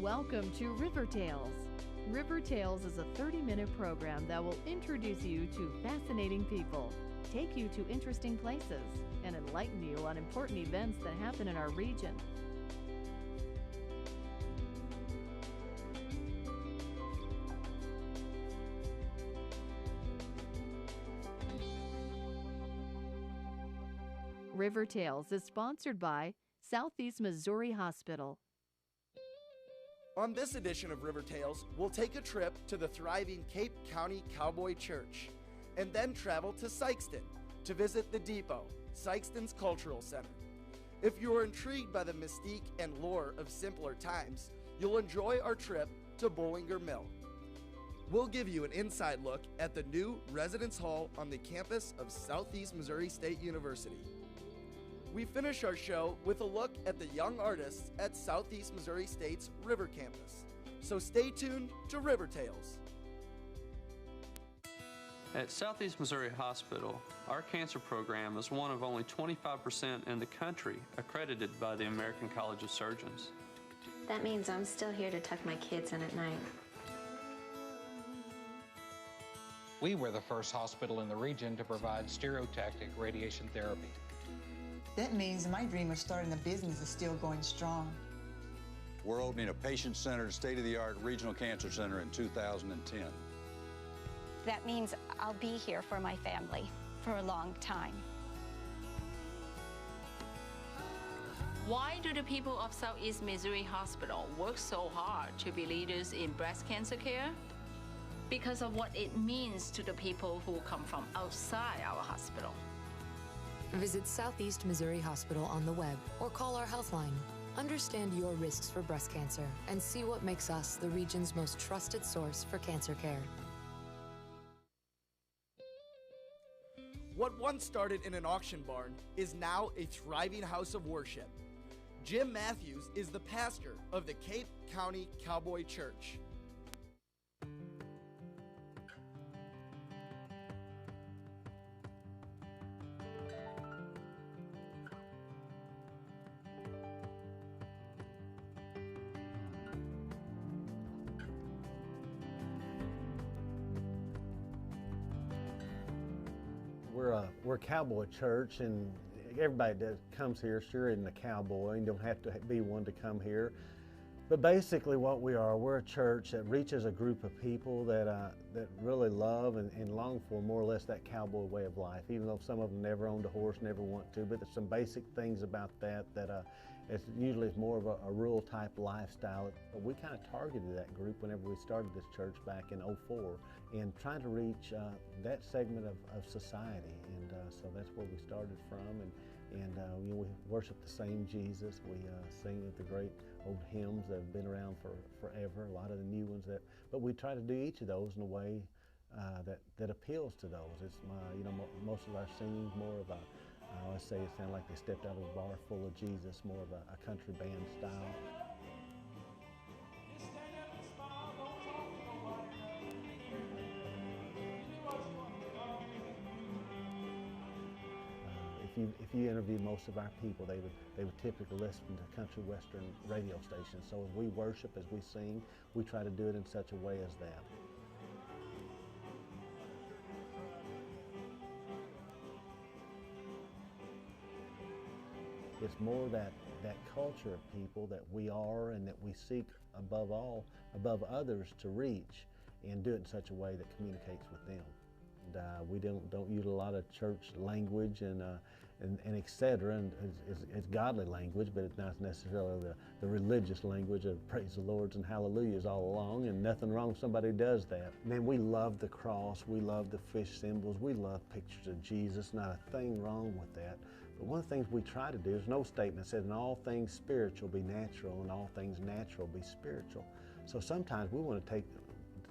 Welcome to River Tales. River Tales is a 30-minute program that will introduce you to fascinating people, take you to interesting places, and enlighten you on important events that happen in our region. River Tales is sponsored by Southeast Missouri Hospital. On this edition of River Tales, we'll take a trip to the thriving Cape County Cowboy Church and then travel to Sikeston to visit the Depot, Sikeston's cultural center. If you are intrigued by the mystique and lore of simpler times, you'll enjoy our trip to Bollinger Mill. We'll give you an inside look at the new residence hall on the campus of Southeast Missouri State University. We finish our show with a look at the young artists at Southeast Missouri State's River Campus. So stay tuned to River Tales. At Southeast Missouri Hospital, our cancer program is one of only 25% in the country accredited by the American College of Surgeons. That means I'm still here to tuck my kids in at night. We were the first hospital in the region to provide stereotactic radiation therapy. That means my dream of starting a business is still going strong. We're opening a patient-centered, state-of-the-art regional cancer center in 2010. That means I'll be here for my family for a long time. Why do the people of Southeast Missouri Hospital work so hard to be leaders in breast cancer care? Because of what it means to the people who come from outside our hospital. Visit Southeast Missouri Hospital on the web or call our health line. Understand your risks for breast cancer and see what makes us the region's most trusted source for cancer care. What once started in an auction barn is now a thriving house of worship. Jim Matthews is the pastor of the Cape County Cowboy Church. We're a cowboy church, and everybody that comes here sure isn't a cowboy. You don't have to be one to come here. But basically what we are, we're a church that reaches a group of people that really love and long for more or less that cowboy way of life, even though some of them never owned a horse, never want to. But there's some basic things about that it's usually more of a rural type lifestyle. But we kind of targeted that group whenever we started this church back in '04 and trying to reach that segment of society. And so that's where we started from. And we worship the same Jesus. We sing the great old hymns that have been around for forever, a lot of the new ones but we try to do each of those in a way that appeals to those. It's most of our singing more of I always say it sounds like they stepped out of a bar full of Jesus, more of a country band style. If you interview most of our people, they would typically listen to country western radio stations. So as we worship, as we sing, we try to do it in such a way as that. It's more that culture of people that we are and that we seek above others to reach, and do it in such a way that communicates with them. And we don't use a lot of church language and et cetera, and it's godly language, but it's not necessarily the religious language of praise the Lords and hallelujahs all along, and nothing wrong if somebody does that. Man, we love the cross, we love the fish symbols, we love pictures of Jesus, not a thing wrong with that. But one of the things we try to do, there's no statement that says, in all things spiritual be natural, and all things natural be spiritual. So sometimes we want to take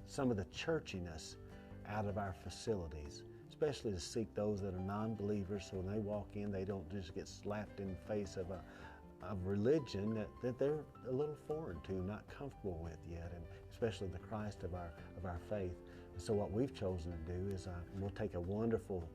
some of the churchiness out of our facilities, especially to seek those that are non-believers, so when they walk in, they don't just get slapped in the face of religion that they're a little foreign to, not comfortable with yet, and especially the Christ of our faith. And so what we've chosen to do is we'll take a wonderful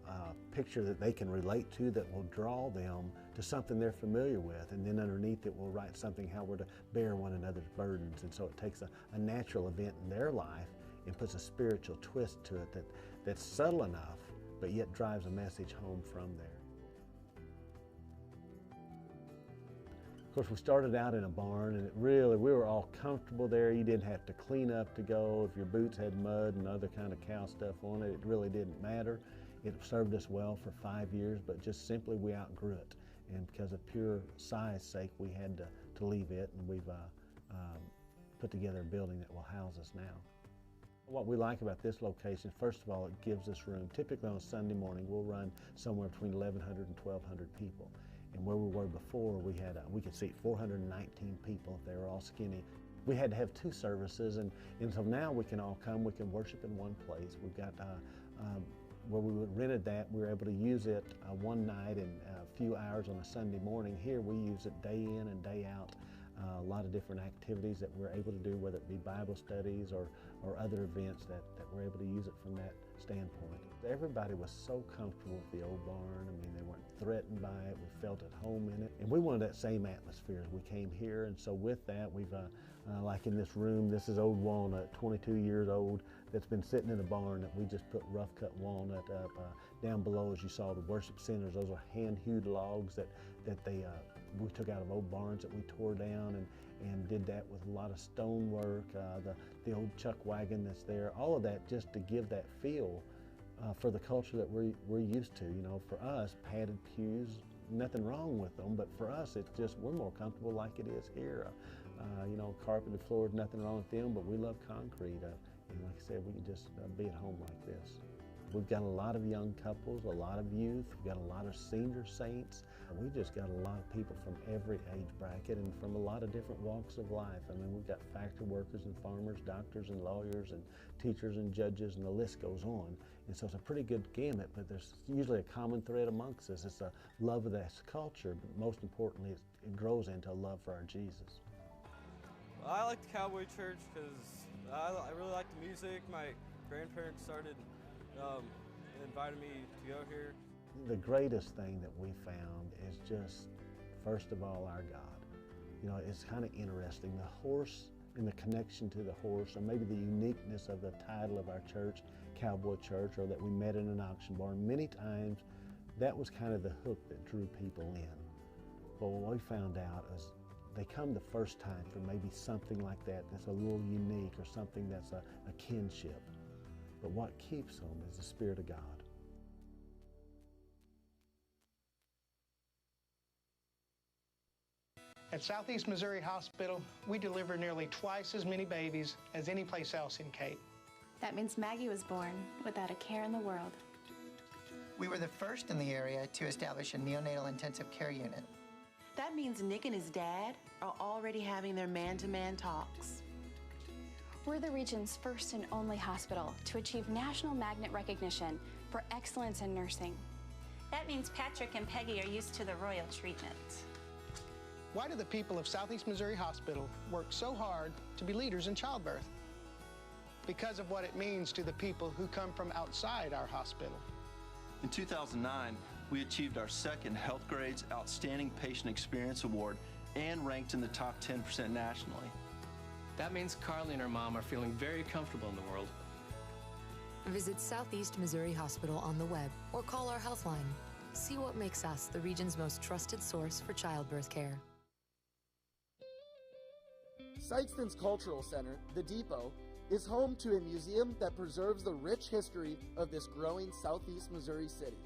picture that they can relate to, that will draw them to something they're familiar with, and then underneath it we'll write something how we're to bear one another's burdens. And so it takes a natural event in their life and puts a spiritual twist to it that's subtle enough, but yet drives a message home from there. Of course, we started out in a barn, and we were all comfortable there. You didn't have to clean up to go. If your boots had mud and other kind of cow stuff on it, it really didn't matter. It served us well for 5 years, but just simply we outgrew it. And because of pure size sake, we had to leave it, and we've put together a building that will house us now. What we like about this location, first of all, it gives us room. Typically on a Sunday morning, we'll run somewhere between 1,100 and 1,200 people. And where we were before, we could seat 419 people if they were all skinny. We had to have 2 services, and so now we can all come, we can worship in one place. We've got, where we rented that, we were able to use it one night and a few hours on a Sunday morning. Here we use it day in and day out. A lot of different activities that we're able to do, whether it be Bible studies or other events that we're able to use it from that standpoint. Everybody was so comfortable with the old barn. I mean, they weren't threatened by it. We felt at home in it. And we wanted that same atmosphere as we came here. And so with that, we've, like in this room, this is old walnut, 22 years old, that's been sitting in a barn that we just put rough cut walnut up. Down below, as you saw, the worship centers, those are hand-hewed logs that we took out of old barns that we tore down and did that with a lot of stonework, the old chuck wagon that's there, all of that just to give that feel for the culture that we're used to. You know, for us, padded pews, nothing wrong with them, but for us, it's just, we're more comfortable like it is here. You know, carpeted floors, nothing wrong with them, but we love concrete. And like I said, we can just be at home like this. We've got a lot of young couples, a lot of youth, we've got a lot of senior saints. We've just got a lot of people from every age bracket and from a lot of different walks of life. I mean, we've got factory workers and farmers, doctors and lawyers and teachers and judges, and the list goes on. And so it's a pretty good gamut, but there's usually a common thread amongst us. It's a love of this culture, but most importantly, it grows into a love for our Jesus. Well, I like the Cowboy Church because I really like the music. My grandparents started inviting me to go here. The greatest thing that we found is just, first of all, our God. You know, it's kind of interesting. The horse and the connection to the horse, or maybe the uniqueness of the title of our church, Cowboy Church, or that we met in an auction barn. Many times, that was kind of the hook that drew people in. But what we found out is they come the first time for maybe something like that that's a little unique, or something that's a kinship. But what keeps them is the Spirit of God. At Southeast Missouri Hospital, we deliver nearly twice as many babies as any place else in Cape. That means Maggie was born without a care in the world. We were the first in the area to establish a neonatal intensive care unit. That means Nick and his dad are already having their man-to-man talks. We're the region's first and only hospital to achieve national magnet recognition for excellence in nursing. That means Patrick and Peggy are used to the royal treatment. Why do the people of Southeast Missouri Hospital work so hard to be leaders in childbirth? Because of what it means to the people who come from outside our hospital. In 2009, we achieved our second Health Grades Outstanding Patient Experience Award and ranked in the top 10% nationally. That means Carly and her mom are feeling very comfortable in the world. Visit Southeast Missouri Hospital on the web or call our health line. See what makes us the region's most trusted source for childbirth care. Sikeston's Cultural Center, the Depot, is home to a museum that preserves the rich history of this growing Southeast Missouri city.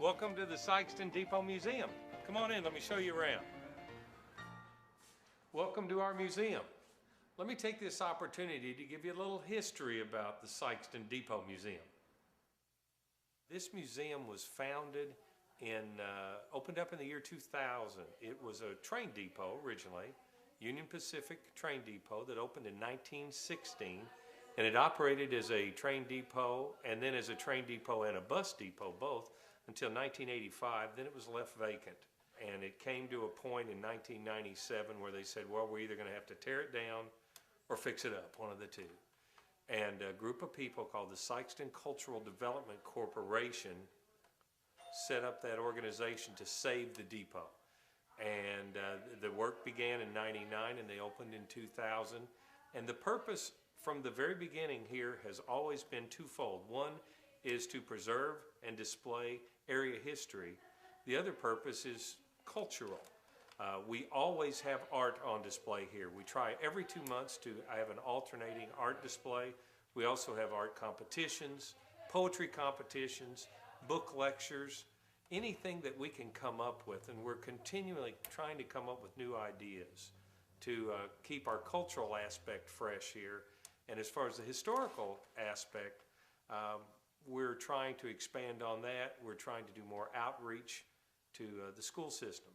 Welcome to the Sikeston Depot Museum. Come on in, let me show you around. Welcome to our museum. Let me take this opportunity to give you a little history about the Sikeston Depot Museum. This museum was founded opened up in the year 2000. It was a train depot originally, Union Pacific Train Depot, that opened in 1916, and it operated as a train depot and then as a train depot and a bus depot both until 1985. Then it was left vacant, and it came to a point in 1997 where they said, well, we're either going to have to tear it down or fix it up, one of the two. And a group of people called the Sikeston Cultural Development Corporation set up that organization to save the depot. And the work began in '99 and they opened in 2000. And the purpose from the very beginning here has always been twofold. One is to preserve and display area history. The other purpose is cultural. We always have art on display here. We try every 2 months to have an alternating art display. We also have art competitions, poetry competitions, book lectures, anything that we can come up with. And we're continually trying to come up with new ideas to keep our cultural aspect fresh here. And as far as the historical aspect, we're trying to expand on that. We're trying to do more outreach to the school system.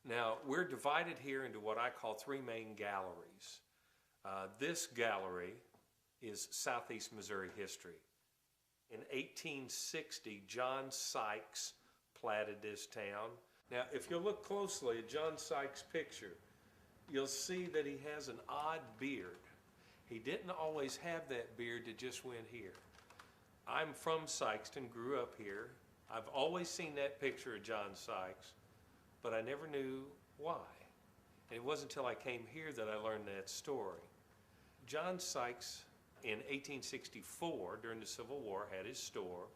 Now, we're divided here into what I call 3 main galleries. This gallery is Southeast Missouri history. In 1860, John Sykes platted this town. Now, if you look closely at John Sykes' picture, you'll see that he has an odd beard. He didn't always have that beard that just went here. I'm from Sikeston, grew up here. I've always seen that picture of John Sykes, but I never knew why. And it wasn't until I came here that I learned that story. John Sykes, in 1864, during the Civil War, had his store,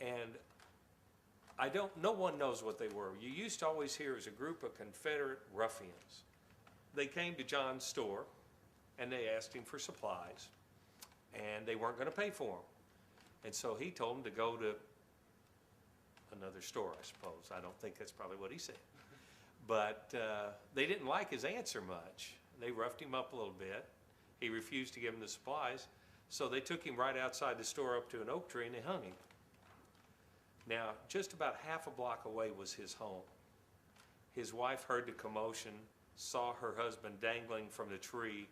and no one knows what they were. You used to always hear it was a group of Confederate ruffians. They came to John's store, and they asked him for supplies, and they weren't going to pay for them. And so he told them to go to another store, I suppose. I don't think that's probably what he said. But they didn't like his answer much. They roughed him up a little bit. He refused to give them the supplies, so they took him right outside the store up to an oak tree and they hung him. Now, just about half a block away was his home. His wife heard the commotion, saw her husband dangling from the tree,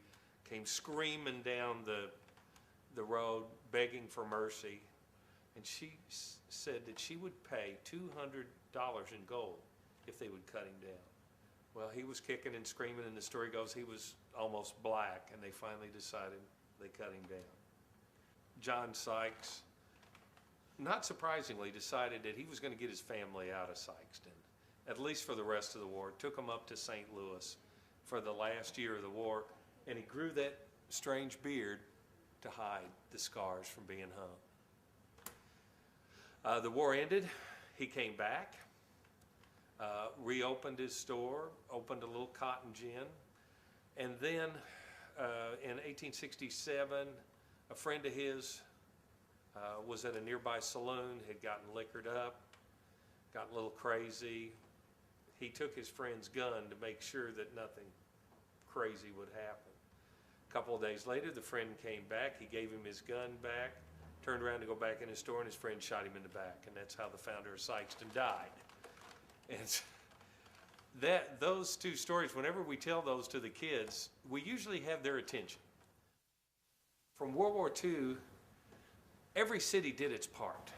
came screaming down the road, begging for mercy, and she said that she would pay $200 in gold if they would cut him down. Well, he was kicking and screaming, and the story goes he was almost black, and they finally decided they cut him down. John Sykes, not surprisingly, decided that he was going to get his family out of Sikeston, at least for the rest of the war. Took them up to St. Louis for the last year of the war, and he grew that strange beard to hide the scars from being hung. The war ended. He came back, reopened his store, opened a little cotton gin, and then in 1867, a friend of his was at a nearby saloon, had gotten liquored up, got a little crazy. He took his friend's gun to make sure that nothing crazy would happen. A couple of days later, the friend came back. He gave him his gun back, turned around to go back in his store, and his friend shot him in the back. And that's how the founder of Sikeston died. And those two stories, whenever we tell those to the kids, we usually have their attention. From World War II, every city did its part.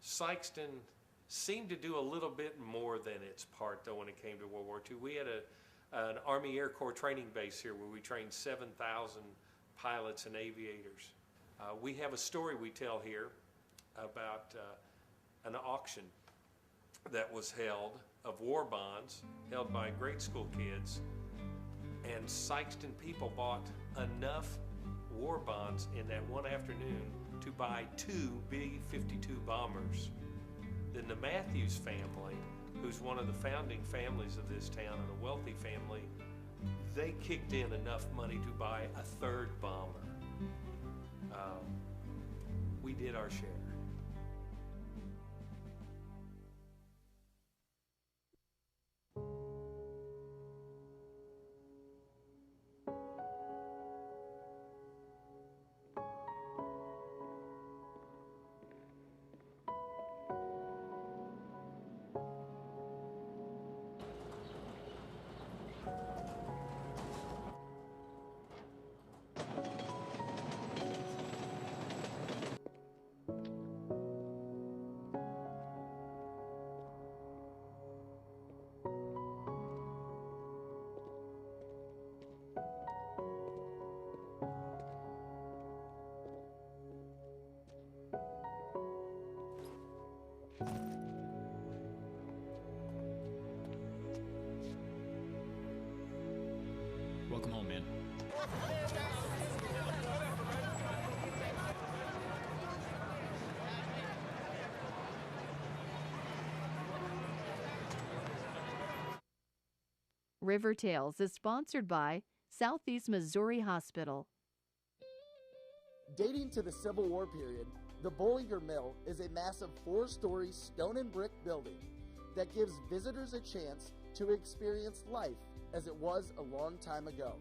Sikeston seemed to do a little bit more than its part, though, when it came to World War II. We had an Army Air Corps training base here where we trained 7,000 pilots and aviators. We have a story we tell here about an auction that was held of war bonds held by grade school kids, and Sikeston people bought enough war bonds in that one afternoon to buy 2 B-52 bombers. Then the Matthews family, who's one of the founding families of this town and a wealthy family, they kicked in enough money to buy a 3rd bomber. We did our share. Welcome home, man. River Tales is sponsored by Southeast Missouri Hospital. Dating to the Civil War period, the Bollinger Mill is a massive 4-story stone and brick building that gives visitors a chance to experience life as it was a long time ago.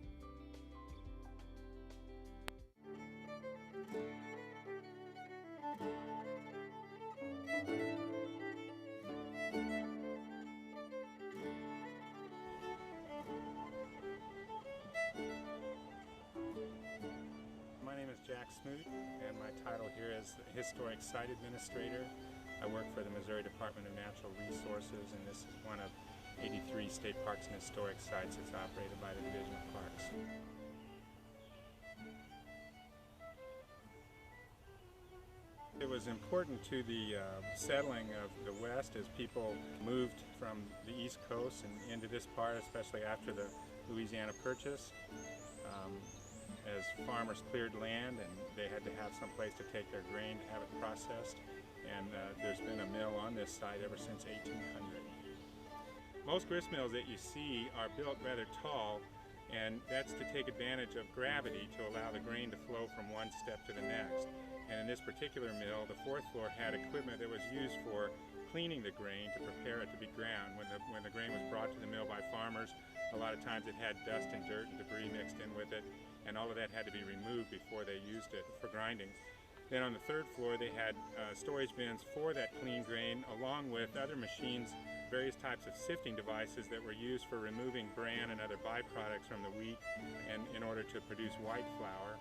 My name is Jack Smoot, and my title here is Historic Site Administrator. I work for the Missouri Department of Natural Resources, and this is one of 83 state parks and historic sites that's operated by the Division of Parks. It was important to the settling of the West as people moved from the East Coast and into this part, especially after the Louisiana Purchase. As farmers cleared land and they had to have some place to take their grain to have it processed, and there's been a mill on this site ever since 1800. Most grist mills that you see are built rather tall, and that's to take advantage of gravity to allow the grain to flow from one step to the next. And in this particular mill, the 4th floor had equipment that was used for cleaning the grain to prepare it to be ground. When the grain was brought to the mill by farmers, a lot of times it had dust and dirt and debris mixed in with it, and all of that had to be removed before they used it for grinding. Then on the 3rd floor, they had storage bins for that clean grain, along with other machines, various types of sifting devices that were used for removing bran and other byproducts from the wheat and in order to produce white flour.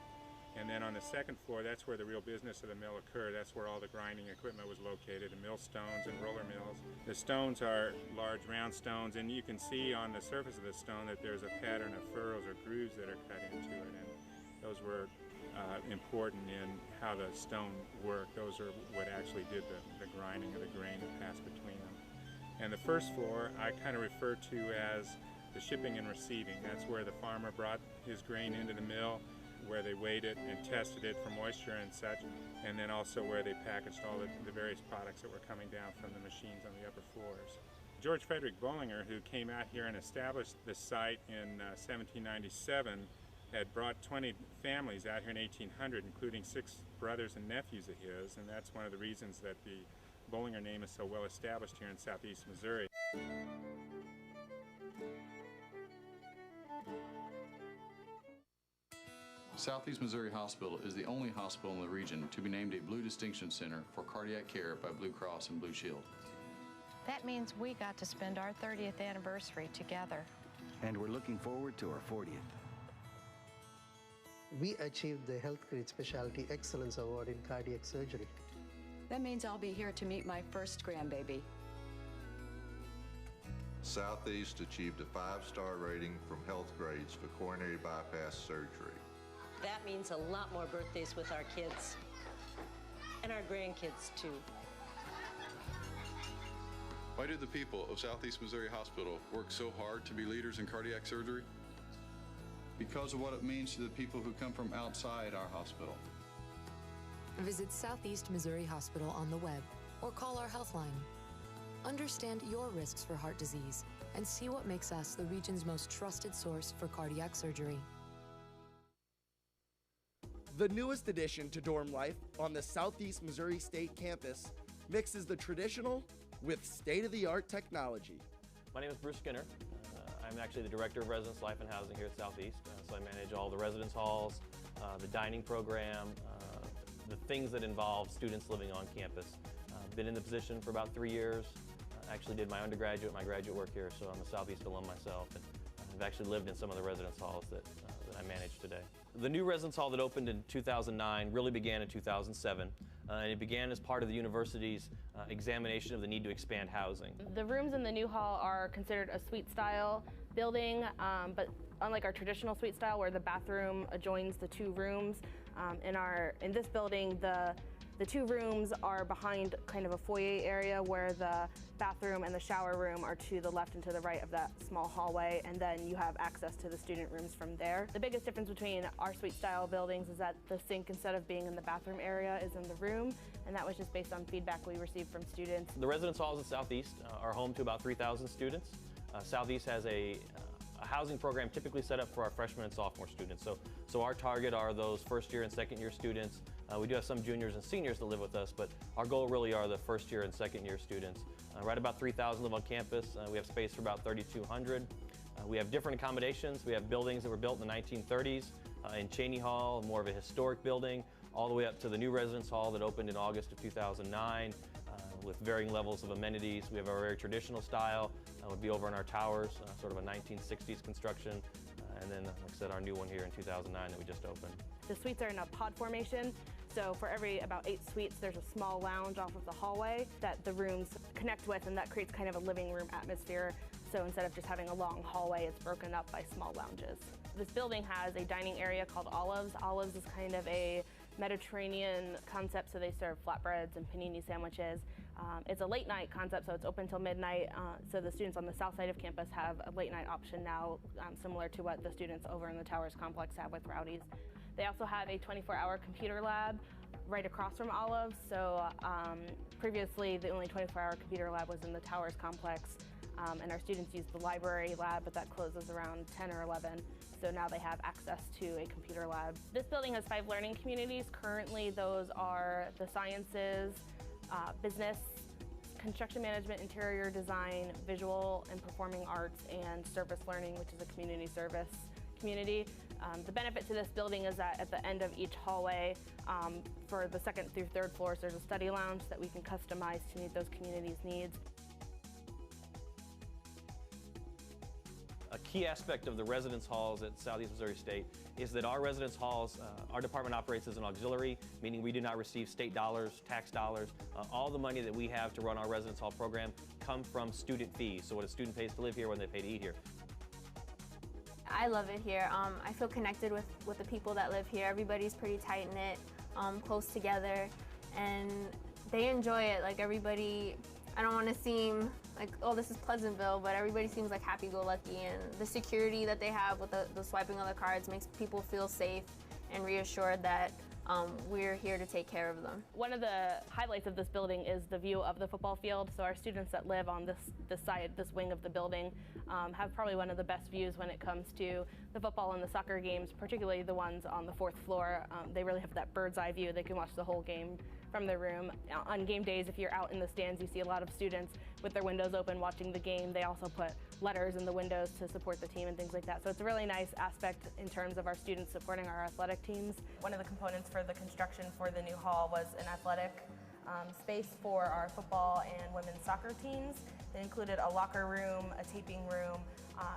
And then on the 2nd floor, that's where the real business of the mill occurred. That's where all the grinding equipment was located, the mill stones and roller mills. The stones are large round stones, and you can see on the surface of the stone that there's a pattern of furrows or grooves that are cut into it. And those were important in how the stone worked. Those are what actually did the grinding of the grain that passed between them. And the 1st floor I kind of refer to as the shipping and receiving. That's where the farmer brought his grain into the mill, where they weighed it and tested it for moisture and such, and then also where they packaged all the various products that were coming down from the machines on the upper floors. George Frederick Bollinger, who came out here and established this site in 1797, had brought 20 families out here in 1800, including 6 brothers and nephews of his, and that's one of the reasons that the Bollinger name is so well established here in southeast Missouri. Southeast Missouri Hospital is the only hospital in the region to be named a Blue Distinction Center for Cardiac Care by Blue Cross and Blue Shield. That means we got to spend our 30th anniversary together. And we're looking forward to our 40th. We achieved the Health Grade Specialty Excellence Award in Cardiac Surgery. That means I'll be here to meet my first grandbaby. Southeast achieved a 5-star rating from Health Grades for coronary bypass surgery. That means a lot more birthdays with our kids and our grandkids too. Why do the people of Southeast Missouri Hospital work so hard to be leaders in cardiac surgery? Because of what it means to the people who come from outside our hospital. Visit Southeast Missouri Hospital on the web or call our health line. Understand your risks for heart disease and see what makes us the region's most trusted source for cardiac surgery. The newest addition to dorm life on the Southeast Missouri State campus mixes the traditional with state-of-the-art technology. My name is Bruce Skinner. I'm actually the Director of Residence Life and Housing here at Southeast. So I manage all the residence halls, the dining program, the things that involve students living on campus. Been in the position for about 3 years. Actually did my undergraduate, my graduate work here, so I'm a Southeast alum myself. And I've actually lived in some of the residence halls that I manage today. The new residence hall that opened in 2009 really began in 2007, and it began as part of the university's examination of the need to expand housing. The rooms in the new hall are considered a suite style building, but unlike our traditional suite style where the bathroom adjoins the 2 rooms, in this building the The two rooms are behind kind of a foyer area where the bathroom and the shower room are to the left and to the right of that small hallway, and then you have access to the student rooms from there. The biggest difference between our suite style buildings is that the sink, instead of being in the bathroom area, is in the room, and that was just based on feedback we received from students. The residence halls at Southeast are home to about 3,000 students. Southeast has a housing program typically set up for our freshman and sophomore students. So our target are those first year and second year students. We do have some juniors and seniors that live with us, but our goal really are the first year and second year students. Right about 3,000 live on campus. We have space for about 3,200. We have different accommodations. We have buildings that were built in the 1930s in Cheney Hall, more of a historic building, all the way up to the new residence hall that opened in August of 2009 with varying levels of amenities. We have our very traditional style, would be over in our towers, sort of a 1960s construction, and then, like I said, our new one here in 2009 that we just opened. The suites are in a pod formation, so for every about 8 suites, there's a small lounge off of the hallway that the rooms connect with, and that creates kind of a living room atmosphere. So instead of just having a long hallway, it's broken up by small lounges. This building has a dining area called Olives. Olives is kind of a Mediterranean concept, so they serve flatbreads and panini sandwiches. It's a late night concept, so it's open till midnight. So the students on the south side of campus have a late night option now, similar to what the students over in the Towers complex have with Rowdies. They also have a 24-hour computer lab right across from Olives. So previously, the only 24-hour computer lab was in the Towers complex, and our students used the library lab, but that closes around 10 or 11. So now they have access to a computer lab. This building has 5 learning communities. Currently, those are the sciences, business, construction management, interior design, visual and performing arts, and service learning, which is a community service community. The benefit to this building is that at the end of each hallway, for the 2nd through 3rd floors, there's a study lounge that we can customize to meet those communities' needs. A key aspect of the residence halls at Southeast Missouri State is that our residence halls, our department operates as an auxiliary, meaning we do not receive state dollars, tax dollars. All the money that we have to run our residence hall program come from student fees, so what a student pays to live here, when they pay to eat here. I love it here. I feel connected with the people that live here. Everybody's pretty tight-knit, close together, and they enjoy it. Like everybody, I don't want to seem like, oh, this is Pleasantville, but everybody seems like happy-go-lucky, and the security that they have with the swiping of the cards makes people feel safe and reassured that we're here to take care of them. One of the highlights of this building is the view of the football field. So our students that live on this side, this wing of the building, have probably one of the best views when it comes to the football and the soccer games, particularly the ones on the 4th floor. They really have that bird's eye view. They can watch the whole game from their room. On game days, if you're out in the stands, you see a lot of students with their windows open watching the game. They also put letters in the windows to support the team and things like that. So it's a really nice aspect in terms of our students supporting our athletic teams. One of the components for the construction for the new hall was an athletic space for our football and women's soccer teams. It included a locker room, a taping room,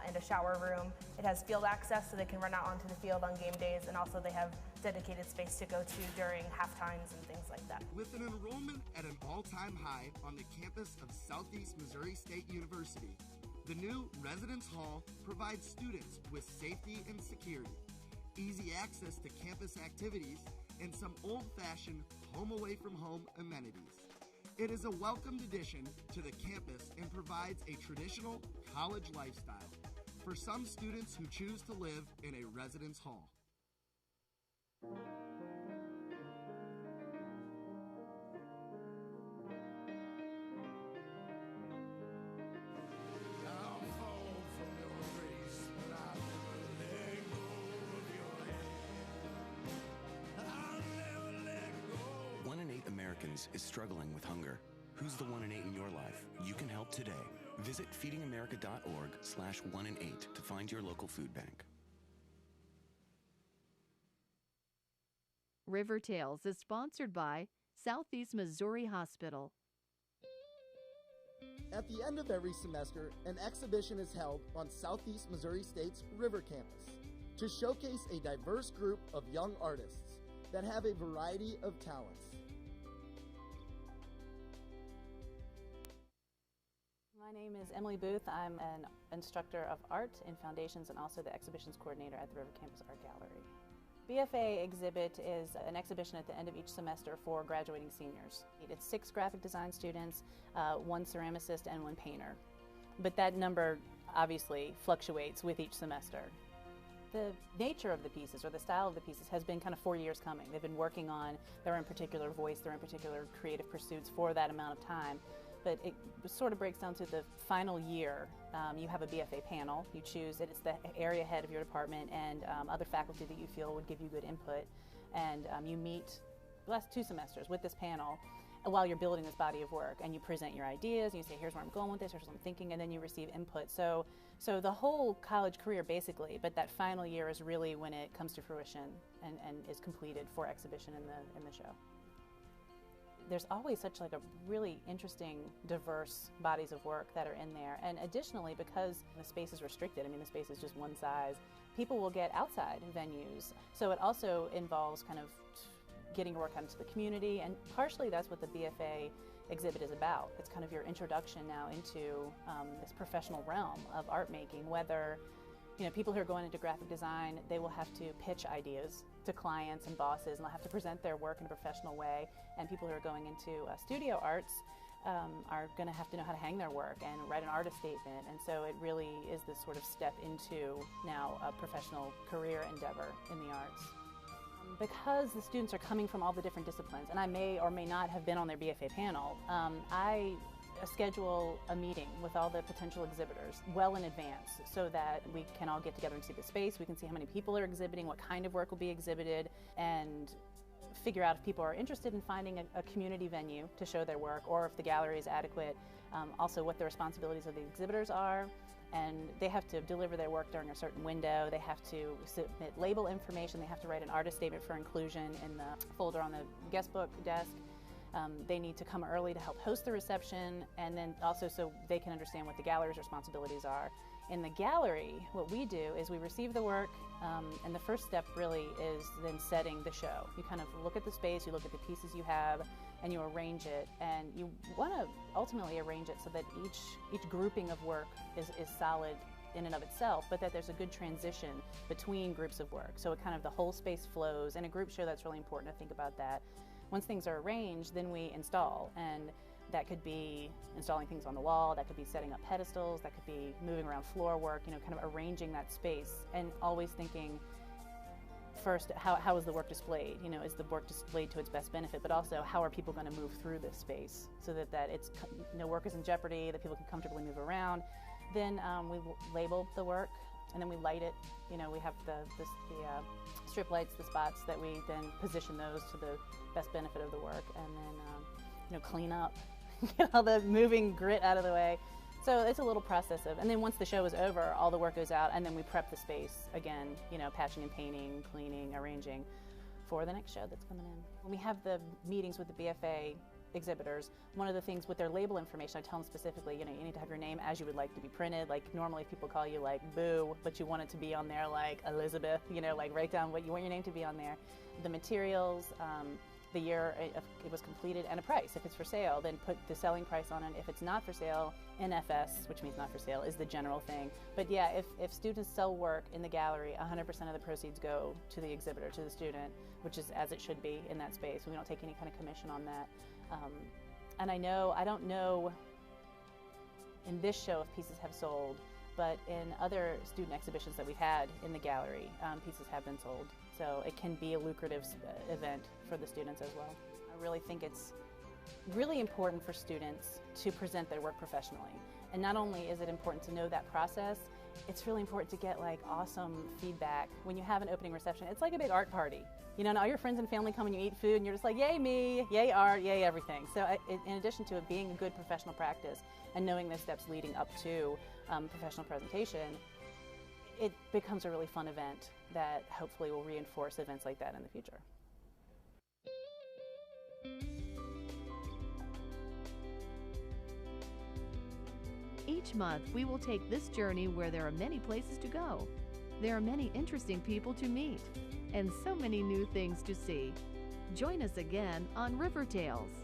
and a shower room. It has field access so they can run out onto the field on game days, and also they have dedicated space to go to during half times and things like that. With an enrollment at an all-time high on the campus of Southeast Missouri State University, the new residence hall provides students with safety and security, easy access to campus activities, and some old-fashioned home-away-from-home amenities. It is a welcomed addition to the campus and provides a traditional college lifestyle for some students who choose to live in a residence hall. Is struggling with hunger. Who's the 1 in 8 in your life? You can help today. Visit feedingamerica.org/1in8 to find your local food bank. River Tales is sponsored by Southeast Missouri Hospital. At the end of every semester, an exhibition is held on Southeast Missouri State's River Campus to showcase a diverse group of young artists that have a variety of talents. My name is Emily Booth. I'm an instructor of art in foundations and also the exhibitions coordinator at the River Campus Art Gallery. BFA exhibit is an exhibition at the end of each semester for graduating seniors. It's 6 graphic design students, 1 ceramicist, and 1 painter. But that number obviously fluctuates with each semester. The nature of the pieces, or the style of the pieces, has been kind of 4 years coming. They've been working on their own particular voice, their own particular creative pursuits for that amount of time. But it sort of breaks down to the final year. You have a BFA panel. You choose, it's the area head of your department and other faculty that you feel would give you good input. And you meet the last 2 semesters with this panel while you're building this body of work, and you present your ideas, and you say, here's where I'm going with this, here's what I'm thinking, and then you receive input. So the whole college career, basically, but that final year is really when it comes to fruition and is completed for exhibition in the show. There's always such like a really interesting, diverse bodies of work that are in there. And additionally, because the space is restricted, I mean, the space is just one size, people will get outside venues. So it also involves kind of getting your work out into the community, and partially that's what the BFA exhibit is about. It's kind of your introduction now into this professional realm of art making, whether people who are going into graphic design, they will have to pitch ideas to clients and bosses, and they'll have to present their work in a professional way. And people who are going into studio arts are going to have to know how to hang their work and write an artist statement. And so it really is this sort of step into now a professional career endeavor in the arts. Because the students are coming from all the different disciplines, and I may or may not have been on their BFA panel, I schedule a meeting with all the potential exhibitors well in advance so that we can all get together and see the space, we can see how many people are exhibiting, what kind of work will be exhibited, and figure out if people are interested in finding a community venue to show their work, or if the gallery is adequate, also what the responsibilities of the exhibitors are. And they have to deliver their work during a certain window, they have to submit label information, they have to write an artist statement for inclusion in the folder on the guest book desk. They need to come early to help host the reception, and then also so they can understand what the gallery's responsibilities are. In the gallery, what we do is we receive the work, and the first step really is then setting the show. You kind of look at the space, you look at the pieces you have, and you arrange it, and you want to ultimately arrange it so that each grouping of work is solid in and of itself, but that there's a good transition between groups of work. So it kind of the whole space flows. In a group show, that's really important to think about that. Once things are arranged, then we install, and that could be installing things on the wall, that could be setting up pedestals, that could be moving around floor work, kind of arranging that space, and always thinking first, how is the work displayed? Is the work displayed to its best benefit, but also how are people going to move through this space so that it's no work is in jeopardy, that people can comfortably move around. Then we label the work, and then we light it. We have the strip lights, the spots that we then position those to the best benefit of the work, and then clean up, get all the moving grit out of the way. So it's a little process and then once the show is over, all the work goes out, and then we prep the space again, patching and painting, cleaning, arranging for the next show that's coming in. When we have the meetings with the BFA exhibitors, one of the things with their label information, I tell them specifically, you need to have your name as you would like to be printed. Like normally people call you like Boo, but you want it to be on there like Elizabeth, like write down what you want your name to be on there. The materials, the year it was completed, and a price. If it's for sale, then put the selling price on it. If it's not for sale, NFS, which means not for sale, is the general thing. But yeah, if students sell work in the gallery, 100% of the proceeds go to the exhibitor, to the student, which is as it should be in that space. We don't take any kind of commission on that. And I don't know in this show if pieces have sold, but in other student exhibitions that we've had in the gallery, pieces have been sold. So it can be a lucrative event for the students as well. I really think it's really important for students to present their work professionally. And not only is it important to know that process, it's really important to get like awesome feedback. When you have an opening reception, it's like a big art party. And all your friends and family come and you eat food and you're just like, yay me, yay art, yay everything. So in addition to it being a good professional practice and knowing the steps leading up to professional presentation, it becomes a really fun event that hopefully will reinforce events like that in the future. Each month, we will take this journey where there are many places to go. There are many interesting people to meet, and so many new things to see. Join us again on River Tales.